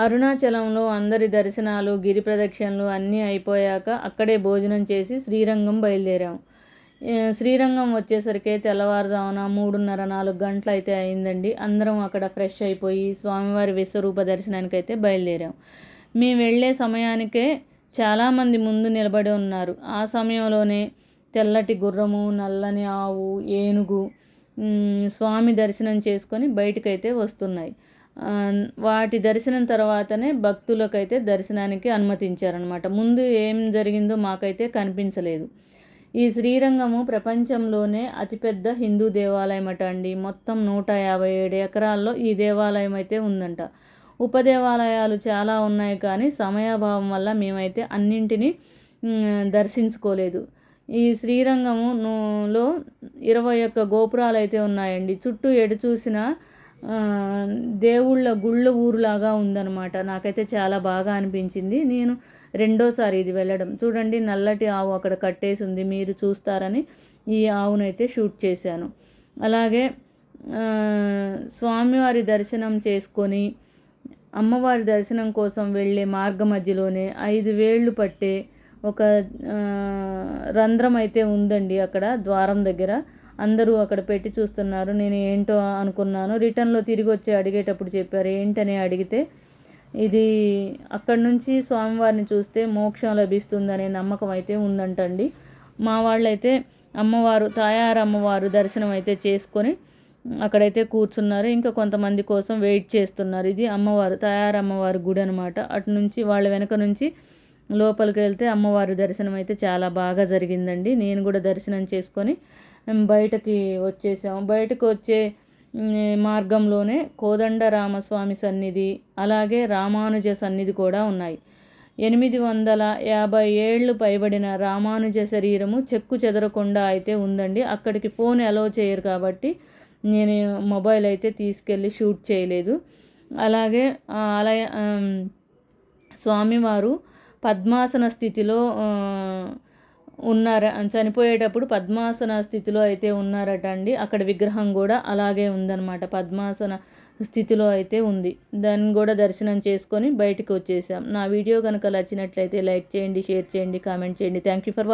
అరుణాచలంలో అందరి దర్శనాలు, గిరి ప్రదక్షిణలు అన్నీ అయిపోయాక అక్కడే భోజనం చేసి శ్రీరంగం బయలుదేరాం. శ్రీరంగం వచ్చేసరికి తెల్లవారుజామున 3:30, 4 గంటలయితే అయిందండి. అందరం అక్కడ ఫ్రెష్ అయిపోయి స్వామివారి విశ్వరూప దర్శనానికైతే బయలుదేరాం. మేము వెళ్ళే సమయానికే చాలామంది ముందు నిలబడి ఉన్నారు. ఆ సమయంలోనే తెల్లటి గుర్రము, నల్లని ఆవు, ఏనుగు స్వామి దర్శనం చేసుకొని బయటకైతే వస్తున్నాయి. వాటి దర్శనం తర్వాతనే భక్తులకైతే దర్శనానికి అనుమతించారనమాట. ముందు ఏం జరిగిందో మాకైతే కనిపించలేదు. ఈ శ్రీరంగము ప్రపంచంలోనే అతిపెద్ద హిందూ దేవాలయం అట అండి. మొత్తం 157 ఎకరాల్లో ఈ దేవాలయం అయితే ఉందంట. ఉపదేవాలయాలు చాలా ఉన్నాయి, కానీ సమయాభావం వల్ల మేమైతే అన్నింటినీ దర్శించుకోలేదు. ఈ శ్రీరంగములో 21 గోపురాలు అయితే ఉన్నాయండి. చుట్టూ ఎటు చూసినా దేవుళ్ళ గుళ్ళ ఊరులాగా ఉందన్నమాట. నాకైతే చాలా బాగా అనిపించింది. నేను రెండోసారి ఇది వెళ్ళడం. చూడండి, నల్లటి ఆవు అక్కడ కట్టేసి ఉంది, మీరు చూస్తారని ఈ ఆవునైతే షూట్ చేశాను. అలాగే స్వామివారి దర్శనం చేసుకొని అమ్మవారి దర్శనం కోసం వెళ్ళే మార్గ మధ్యలోనే 5 వేళ్ళు పట్టే ఒక రంధ్రం అయితే ఉందండి. అక్కడ ద్వారం దగ్గర అందరూ అక్కడ పెట్టి చూస్తున్నారు. నేను ఏంటో అనుకున్నాను. రిటర్న్లో తిరిగి వచ్చి అడిగేటప్పుడు చెప్పారు. ఏంటని అడిగితే, ఇది అక్కడి నుంచి స్వామివారిని చూస్తే మోక్షం లభిస్తుందనే నమ్మకం అయితే ఉందంటండి. మా వాళ్ళైతే తాయారు అమ్మవారు దర్శనం అయితే చేసుకొని అక్కడైతే కూర్చున్నారు. ఇంకా కొంతమంది కోసం వెయిట్ చేస్తున్నారు. ఇది తాయారు అమ్మవారి గుడి అనమాట. అటు నుంచి వాళ్ళ వెనక నుంచి లోపలికి వెళ్తే అమ్మవారి దర్శనం అయితే చాలా బాగా జరిగిందండి. నేను కూడా దర్శనం చేసుకొని బయటకి వచ్చేసాము. బయటకు వచ్చే మార్గంలోనే కోదండరామస్వామి సన్నిధి, అలాగే రామానుజ సన్నిధి కూడా ఉన్నాయి. 850 ఏళ్ళు పైబడిన రామానుజ శరీరము చెక్కు చెదరకుండా అయితే ఉందండి. అక్కడికి ఫోన్ అలో చేయరు కాబట్టి నేను మొబైల్ అయితే తీసుకెళ్ళి షూట్ చేయలేదు. అలాగే స్వామివారు పద్మాసన స్థితిలో చనిపోయేటప్పుడు పద్మాసన స్థితిలో అయితే ఉన్నారట అండి. అక్కడ విగ్రహం కూడా అలాగే ఉందన్నమాట. పద్మాసన స్థితిలో అయితే ఉంది. దాన్ని కూడా దర్శనం చేసుకొని బయటకు వచ్చేసాం. నా వీడియో కనుక నచ్చినట్లయితే లైక్ చేయండి, షేర్ చేయండి, కామెంట్ చేయండి. Thank you for watching.